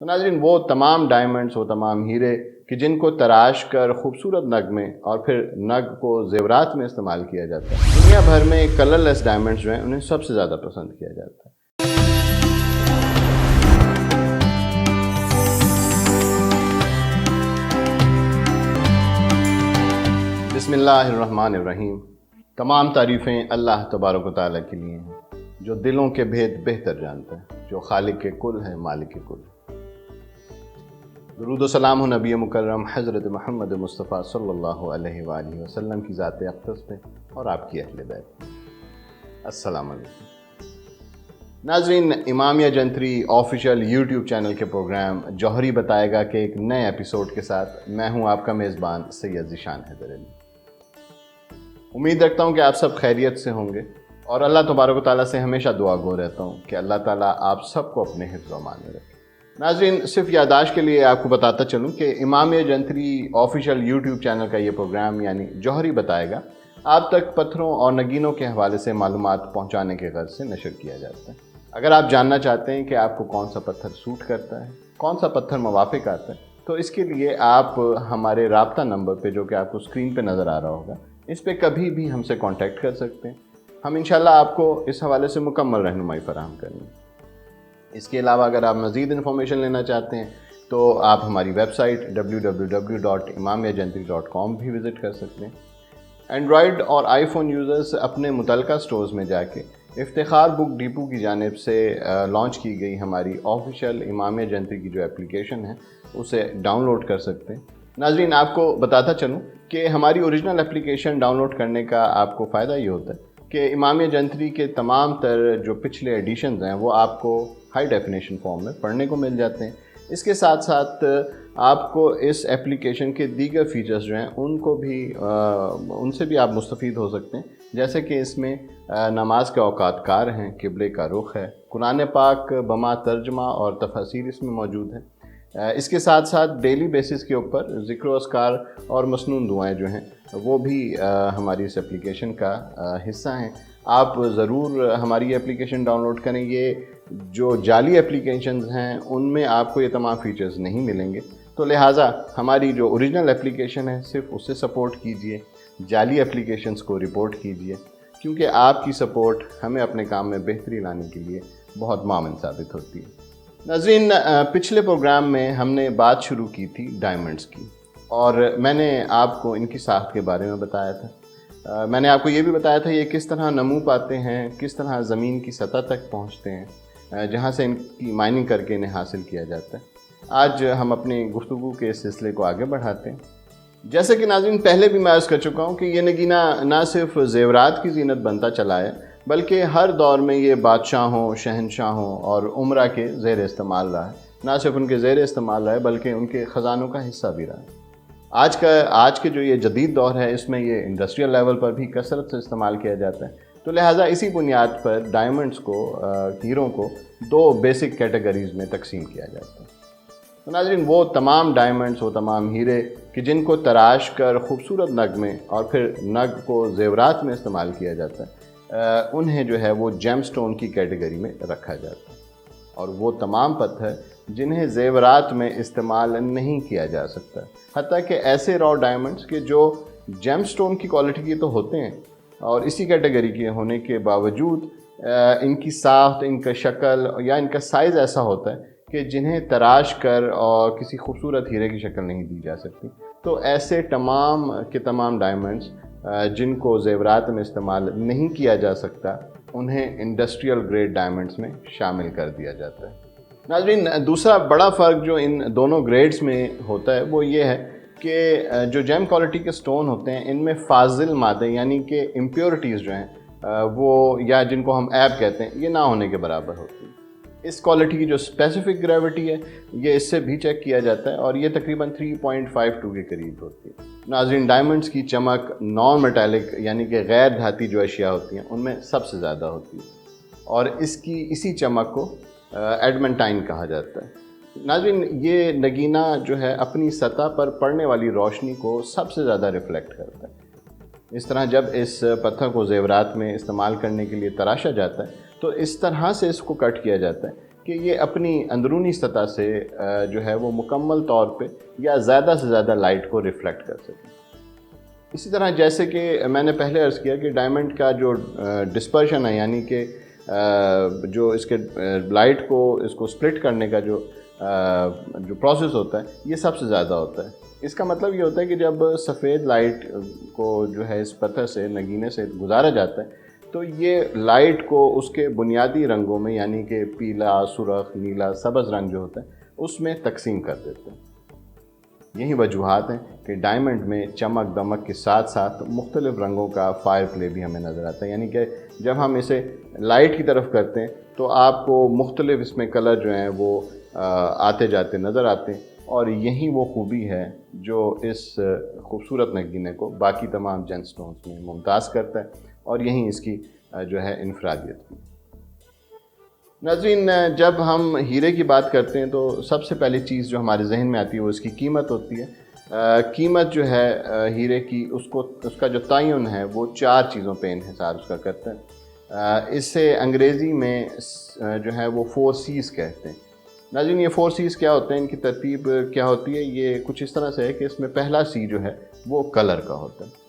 تو ناظرین وہ تمام ڈائمنڈز، وہ تمام ہیرے کہ جن کو تراش کر خوبصورت نگ میں اور پھر نگ کو زیورات میں استعمال کیا جاتا ہے، دنیا بھر میں کلر لیس ڈائمنڈز جو ہیں انہیں سب سے زیادہ پسند کیا جاتا ہے۔ بسم اللہ الرحمن الرحیم۔ تمام تعریفیں اللہ تبارک و تعالیٰ کے لیے ہیں جو دلوں کے بھید بہتر جانتا ہے، جو خالق کے کل ہے، مالک کے کل۔ درود و سلام ہو نبی مکرم حضرت محمد مصطفیٰ صلی اللہ علیہ وآلہ وسلم کی ذات اقدس پہ اور آپ کی اہل بیت۔ السلام علیکم ناظرین، امامیہ جنتری آفیشیل یوٹیوب چینل کے پروگرام جوہری بتائے گا کہ ایک نئے ایپیسوڈ کے ساتھ میں ہوں آپ کا میزبان سید ذیشان حیدر علی۔ امید رکھتا ہوں کہ آپ سب خیریت سے ہوں گے اور اللہ تبارک و تعالیٰ سے ہمیشہ دعا گو رہتا ہوں کہ اللہ تعالیٰ آپ سب کو اپنے حفظ و امان میں رکھے۔ ناظرین، صرف یادداشت کے لیے آپ کو بتاتا چلوں کہ امامیہ جنتری آفیشیل یوٹیوب چینل کا یہ پروگرام یعنی جوہری بتائے گا آپ تک پتھروں اور نگینوں کے حوالے سے معلومات پہنچانے کے غرض سے نشر کیا جاتا ہے۔ اگر آپ جاننا چاہتے ہیں کہ آپ کو کون سا پتھر سوٹ کرتا ہے، کون سا پتھر موافق آتا ہے، تو اس کے لیے آپ ہمارے رابطہ نمبر پہ جو کہ آپ کو اسکرین پہ نظر آ رہا ہوگا، اس پہ کبھی بھی ہم سے کانٹیکٹ کر سکتے ہیں۔ ہم انشاءاللہ آپ کو اس حوالے سے مکمل رہنمائی فراہم کریں گے۔ اس کے علاوہ اگر آپ مزید انفارمیشن لینا چاہتے ہیں تو آپ ہماری ویب سائٹ www.imamiyajantri.com بھی وزٹ کر سکتے ہیں۔ اینڈرائیڈ اور آئی فون یوزرز اپنے متعلقہ سٹورز میں جا کے افتخار بک ڈیپو کی جانب سے لانچ کی گئی ہماری آفیشیل امامیہ جنتری کی جو اپلیکیشن ہے اسے ڈاؤن لوڈ کر سکتے ہیں۔ ناظرین، آپ کو بتاتا چلوں کہ ہماری اوریجنل اپلیکیشن ڈاؤن لوڈ کرنے کا آپ کو فائدہ یہ ہوتا ہے کہ امامیہ جنتری کے تمام تر جو پچھلے ایڈیشنز ہیں وہ آپ کو ہائی ڈیفینیشن فارم میں پڑھنے کو مل جاتے ہیں۔ اس کے ساتھ ساتھ آپ کو اس ایپلیکیشن کے دیگر فیچرز جو ہیں ان سے بھی آپ مستفید ہو سکتے ہیں، جیسے کہ اس میں نماز کے اوقات کار ہیں، قبلے کا رخ ہے، قرآن پاک بما ترجمہ اور تفاسیر اس میں موجود ہے۔ اس کے ساتھ ساتھ ڈیلی بیسس کے اوپر ذکر و اذکار اور مسنون دعائیں جو ہیں وہ بھی ہماری اس ایپلیکیشن کا حصہ ہیں۔ آپ ضرور ہماری اپلیکیشن ڈاؤن لوڈ کریں۔ یہ جو جعلی اپلیکیشنز ہیں ان میں آپ کو یہ تمام فیچرز نہیں ملیں گے، تو لہٰذا ہماری جو اوریجنل اپلیکیشن ہے صرف اس سے سپورٹ کیجئے، جعلی اپلیکیشنز کو رپورٹ کیجئے، کیونکہ آپ کی سپورٹ ہمیں اپنے کام میں بہتری لانے کے لیے بہت معاون ثابت ہوتی ہے۔ ناظرین، پچھلے پروگرام میں ہم نے بات شروع کی تھی ڈائمنڈز کی، اور میں نے آپ کو ان کی ساخت کے بارے میں بتایا تھا۔ میں نے آپ کو یہ بھی بتایا تھا یہ کس طرح نمو پاتے ہیں، کس طرح زمین کی سطح تک پہنچتے ہیں، جہاں سے ان کی مائننگ کر کے انہیں حاصل کیا جاتا ہے۔ آج ہم اپنی گفتگو کے اس سلسلے کو آگے بڑھاتے ہیں۔ جیسے کہ ناظرین پہلے بھی میں عرض کر چکا ہوں کہ یہ نگینہ نہ صرف زیورات کی زینت بنتا چلا ہے، بلکہ ہر دور میں یہ بادشاہوں، شہنشاہوں اور امراء کے زیر استعمال رہا ہے۔ نہ صرف ان کے زیر استعمال رہا ہے بلکہ ان کے خزانوں کا حصہ بھی رہا ہے۔ آج کے جو یہ جدید دور ہے اس میں یہ انڈسٹریل لیول پر بھی کثرت سے استعمال کیا جاتا ہے، تو لہٰذا اسی بنیاد پر ڈائمنڈز کو، ہیروں کو دو بیسک کیٹیگریز میں تقسیم کیا جاتا ہے۔ تو ناظرین وہ تمام ڈائمنڈز، وہ تمام ہیرے کہ جن کو تراش کر خوبصورت نگ میں اور پھر نگ کو زیورات میں استعمال کیا جاتا ہے، انہیں جو ہے وہ جیم سٹون کی کیٹیگری میں رکھا جاتا ہے۔ اور وہ تمام پتھر جنہیں زیورات میں استعمال نہیں کیا جا سکتا، حتیٰ کہ ایسے را ڈائمنڈز کہ جو جیم سٹون کی کوالٹی کے تو ہوتے ہیں اور اسی کیٹیگری کے ہونے کے باوجود ان کی ساخت، ان کا شکل یا ان کا سائز ایسا ہوتا ہے کہ جنہیں تراش کر اور کسی خوبصورت ہیرے کی شکل نہیں دی جا سکتی۔ تو ایسے تمام کے تمام ڈائمنڈز جن کو زیورات میں استعمال نہیں کیا جا سکتا انہیں انڈسٹریل گریڈ ڈائمنڈز میں شامل کر دیا جاتا ہے۔ ناظرین، دوسرا بڑا فرق جو ان دونوں گریڈز میں ہوتا ہے وہ یہ ہے کہ جو جیم کوالٹی کے سٹون ہوتے ہیں ان میں فاضل مادے یعنی کہ امپیورٹیز جو ہیں وہ، یا جن کو ہم ایب کہتے ہیں، یہ نہ ہونے کے برابر ہوتی ہیں۔ اس کوالٹی کی جو اسپیسیفک گریوٹی ہے یہ اس سے بھی چیک کیا جاتا ہے اور یہ تقریباً 3.52 کے قریب ہوتی ہے۔ ناظرین، ڈائمنڈز کی چمک نان میٹالک یعنی کہ غیر دھاتی جو اشیاء ہوتی ہیں ان میں سب سے زیادہ ہوتی ہے اور اسی چمک کو ایڈمنٹائن کہا جاتا ہے۔ ناظرین، یہ نگینہ جو ہے اپنی سطح پر پڑنے والی روشنی کو سب سے زیادہ ریفلیکٹ کرتا ہے۔ اس طرح جب اس پتھر کو زیورات میں استعمال کرنے کے لیے تراشا جاتا ہے تو اس طرح سے اس کو کٹ کیا جاتا ہے کہ یہ اپنی اندرونی سطح سے جو ہے وہ مکمل طور پہ یا زیادہ سے زیادہ لائٹ کو ریفلیکٹ کر سکیں۔ اسی طرح جیسے کہ میں نے پہلے عرض کیا کہ ڈائمنڈ کا جو ڈسپرشن ہے، یعنی کہ جو اس کے لائٹ کو اس کو سپلٹ کرنے کا جو پروسیس ہوتا ہے، یہ سب سے زیادہ ہوتا ہے۔ اس کا مطلب یہ ہوتا ہے کہ جب سفید لائٹ کو جو ہے اس پتھر سے، نگینے سے گزارا جاتا ہے، تو یہ لائٹ کو اس کے بنیادی رنگوں میں، یعنی کہ پیلا، سرخ، نیلا، سبز رنگ جو ہوتا ہے اس میں تقسیم کر دیتے ہیں۔ یہی وجوہات ہیں کہ ڈائمنڈ میں چمک دمک کے ساتھ ساتھ مختلف رنگوں کا فائر پلے بھی ہمیں نظر آتا ہے، یعنی کہ جب ہم اسے لائٹ کی طرف کرتے ہیں تو آپ کو مختلف اس میں کلر جو ہیں وہ آتے جاتے نظر آتے ہیں، اور یہی وہ خوبی ہے جو اس خوبصورت نگینے کو باقی تمام جیم سٹونز میں ممتاز کرتا ہے، اور یہی اس کی جو ہے انفرادیت بھی۔ ناظرین، جب ہم ہیرے کی بات کرتے ہیں تو سب سے پہلی چیز جو ہمارے ذہن میں آتی ہے وہ اس کی قیمت ہوتی ہے۔ قیمت جو ہے ہیرے کی، اس کا جو تعین ہے وہ 4 چیزوں پہ انحصار اس کا کرتا ہے۔ اس سے انگریزی میں جو ہے وہ 4 C's کہتے ہیں۔ ناظرین، یہ 4 C's کیا ہوتے ہیں، ان کی ترتیب کیا ہوتی ہے؟ یہ کچھ اس طرح سے ہے کہ اس میں پہلا C جو ہے وہ کلر کا ہوتا ہے،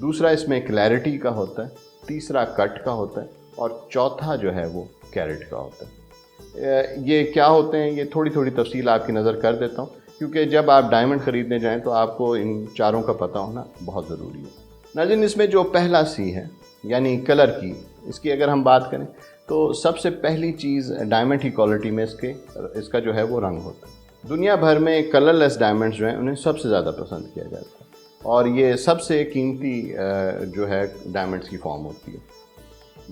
دوسرا اس میں کلیئرٹی کا ہوتا ہے، تیسرا کٹ کا ہوتا ہے، اور چوتھا جو ہے وہ کیرٹ کا ہوتا ہے۔ یہ کیا ہوتے ہیں، یہ تھوڑی تفصیل آپ کی نظر کر دیتا ہوں، کیونکہ جب آپ ڈائمنڈ خریدنے جائیں تو آپ کو ان چاروں کا پتہ ہونا بہت ضروری ہے۔ ناظرین، اس میں جو پہلا سی ہے یعنی کلر کی، اس کی اگر ہم بات کریں تو سب سے پہلی چیز ڈائمنڈ کی کوالٹی میں اس کا جو ہے وہ رنگ ہوتا ہے۔ دنیا بھر میں کلر لیس ڈائمنڈز جو ہیں انہیں سب سے زیادہ پسند کیا جاتا ہے، اور یہ سب سے قیمتی جو ہے ڈائمنڈز کی فارم ہوتی ہے۔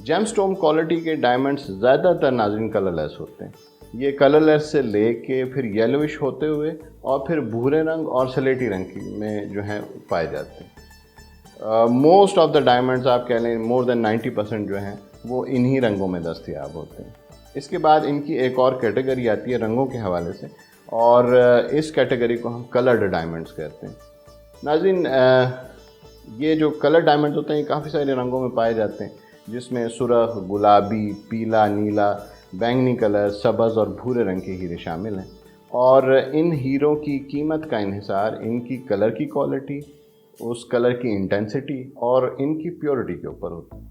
جیم سٹون کوالٹی کے ڈائمنڈز زیادہ تر ناظرین کلر لیس ہوتے ہیں۔ یہ کلر لیس سے لے کے پھر یلوش ہوتے ہوئے اور پھر بھورے رنگ اور سلیٹی رنگ میں جو ہیں پائے جاتے ہیں۔ موسٹ آف دا ڈائمنڈز آپ کہہ لیں مور دین 90% جو ہیں وہ انہی رنگوں میں دستیاب ہوتے ہیں۔ اس کے بعد ان کی ایک اور کیٹیگری آتی ہے رنگوں کے حوالے سے، اور اس کیٹیگری کو ہم کلرڈ ڈائمنڈز کہتے ہیں۔ ناظرین، یہ جو کلر ڈائمنڈز ہوتے ہیں یہ کافی سارے رنگوں میں پائے جاتے ہیں، جس میں سرخ، گلابی، پیلا، نیلا، بینگنی کلر، سبز اور بھورے رنگ کے ہیرے شامل ہیں، اور ان ہیروں کی قیمت کا انحصار ان کی کلر کی کوالٹی، اس کلر کی انٹینسٹی اور ان کی پیورٹی کے اوپر ہوتا ہے۔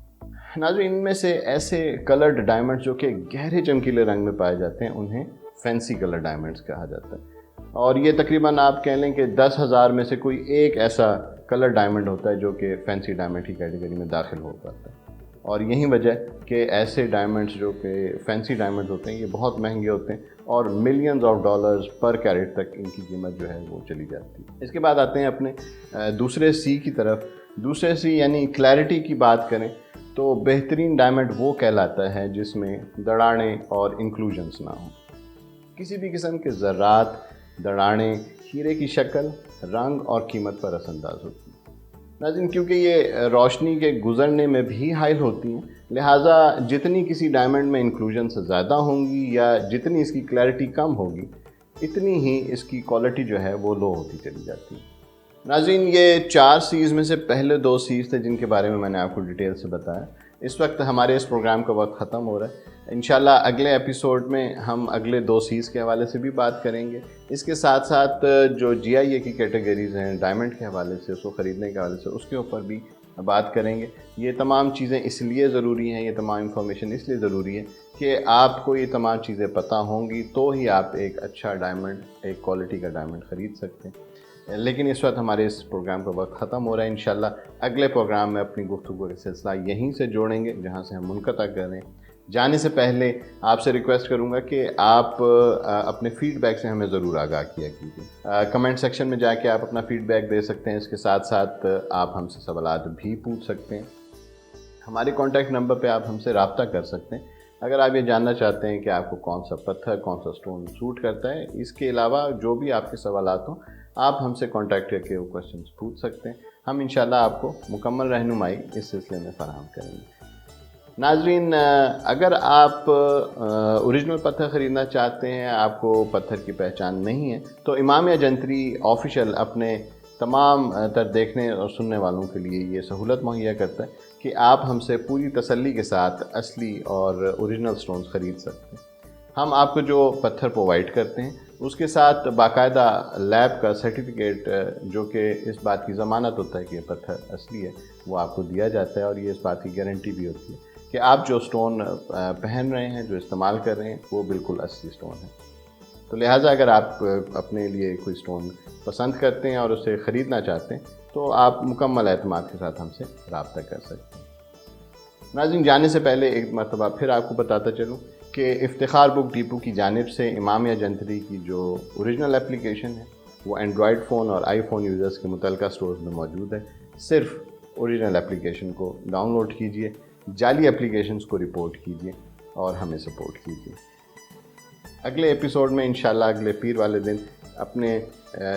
ناظرین، ان میں سے ایسے کلرڈ ڈائمنڈ جو کہ گہرے چمکیلے رنگ میں پائے جاتے ہیں انہیں فینسی کلر ڈائمنڈز کہا جاتا ہے، اور یہ تقریباً آپ کہہ لیں کہ 10,000 میں سے کوئی ایک ایسا کلر ڈائمنڈ ہوتا ہے جو کہ فینسی ڈائمنڈ کی کیٹیگری میں داخل ہو پاتا ہے۔ اور یہی وجہ کہ ایسے ڈائمنڈز جو کہ فینسی ڈائمنڈز ہوتے ہیں یہ بہت مہنگے ہوتے ہیں، اور ملینز آف ڈالرز پر کیرٹ تک ان کی قیمت جو ہے وہ چلی جاتی ہے۔ اس کے بعد آتے ہیں اپنے دوسرے سی کی طرف۔ دوسرے سی یعنی کلیئرٹی کی بات کریں تو بہترین ڈائمنڈ وہ کہلاتا ہے جس میں دڑاڑیں اور انکلوژنس نہ ہوں۔ کسی بھی قسم کے ذرات، دڑاڑیں ہیرے کی شکل، رنگ اور قیمت پر اثر انداز ہوتی ہیں۔ ناظرین، کیونکہ یہ روشنی کے گزرنے میں بھی حائل ہوتی ہیں، لہٰذا جتنی کسی ڈائمنڈ میں انکلوژنس زیادہ ہوں گی یا جتنی اس کی کلیئرٹی کم ہوگی، اتنی ہی اس کی کوالٹی جو ہے وہ لو ہوتی چلی جاتی ہے۔ ناظرین، یہ 4 C's میں سے پہلے 2 C's تھے جن کے بارے میں میں نے آپ کو ڈیٹیل سے بتایا۔ اس وقت ہمارے اس پروگرام کا وقت ختم ہو رہا ہے۔ انشاءاللہ اگلے ایپیسوڈ میں ہم اگلے 2 C's کے حوالے سے بھی بات کریں گے۔ اس کے ساتھ ساتھ جو GIA کی کیٹیگریز ہیں ڈائمنڈ کے حوالے سے، اس کو خریدنے کے حوالے سے، اس کے اوپر بھی بات کریں گے۔ یہ تمام چیزیں اس لیے ضروری ہیں، یہ تمام انفارمیشن اس لیے ضروری ہے کہ آپ کو یہ تمام چیزیں پتہ ہوں گی تو ہی آپ ایک اچھا ڈائمنڈ، ایک کوالٹی کا ڈائمنڈ خرید سکتے ہیں۔ لیکن اس وقت ہمارے اس پروگرام کا وقت ختم ہو رہا ہے۔ انشاءاللہ اگلے پروگرام میں اپنی گفتگو کا سلسلہ یہیں سے جوڑیں گے جہاں سے ہم منقطع کریں۔ جانے سے پہلے آپ سے ریکویسٹ کروں گا کہ آپ اپنے فیڈ بیک سے ہمیں ضرور آگاہ کیا کیجیے۔ کمنٹ سیکشن میں جا کے آپ اپنا فیڈ بیک دے سکتے ہیں، اس کے ساتھ ساتھ آپ ہم سے سوالات بھی پوچھ سکتے ہیں۔ ہمارے کانٹیکٹ نمبر پہ آپ ہم سے رابطہ کر سکتے ہیں اگر آپ یہ جاننا چاہتے ہیں کہ آپ کو کون سا پتھر، کون سا سٹون سوٹ کرتا ہے۔ اس کے علاوہ جو بھی آپ کے سوالات ہوں آپ ہم سے کانٹیکٹ کر کے وہ کوشچنس پوچھ سکتے ہیں۔ ہم انشاءاللہ آپ کو مکمل رہنمائی اس سلسلے میں فراہم کریں گے۔ ناظرین، اگر آپ اوریجنل پتھر خریدنا چاہتے ہیں، آپ کو پتھر کی پہچان نہیں ہے، تو امامیہ جنتری آفیشیل اپنے تمام تر دیکھنے اور سننے والوں کے لیے یہ سہولت مہیا کرتا ہے کہ آپ ہم سے پوری تسلی کے ساتھ اصلی اور اوریجنل سٹونز خرید سکتے ہیں۔ ہم آپ کو جو پتھر پرووائڈ کرتے ہیں اس کے ساتھ باقاعدہ لیب کا سرٹیفکیٹ جو کہ اس بات کی ضمانت ہوتا ہے کہ یہ پتھر اصلی ہے وہ آپ کو دیا جاتا ہے، اور یہ اس بات کی گارنٹی بھی ہوتی ہے کہ آپ جو سٹون پہن رہے ہیں، جو استعمال کر رہے ہیں، وہ بالکل اصلی سٹون ہے۔ تو لہٰذا اگر آپ اپنے لیے کوئی سٹون پسند کرتے ہیں اور اسے خریدنا چاہتے ہیں تو آپ مکمل اعتماد کے ساتھ ہم سے رابطہ کر سکتے ہیں۔ ناظرین، جانے سے پہلے ایک مرتبہ پھر آپ کو بتاتا چلوں کہ افتخار بک ڈیپو کی جانب سے امامیہ جنتری کی جو اوریجنل اپلیکیشن ہے وہ اینڈرائڈ فون اور آئی فون یوزرز کے متعلقہ سٹورز میں موجود ہے۔ صرف اوریجنل اپلیکیشن کو ڈاؤن لوڈ کیجئے، جعلی اپلیکیشنز کو رپورٹ کیجئے اور ہمیں سپورٹ کیجئے۔ اگلے ایپیسوڈ میں انشاءاللہ اگلے پیر والے دن اپنے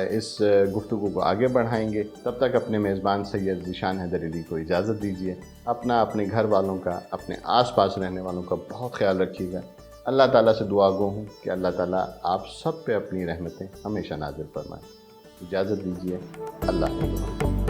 اس گفتگو کو آگے بڑھائیں گے۔ تب تک اپنے میزبان سید ذیشان حیدر علی کو اجازت دیجیے۔ اپنے گھر والوں کا، اپنے آس پاس رہنے والوں کا بہت خیال رکھیے گا۔ اللہ تعالیٰ سے دعا گو ہوں کہ اللہ تعالیٰ آپ سب پہ اپنی رحمتیں ہمیشہ نازل فرمائے۔ اجازت دیجیے، اللہ حافظ۔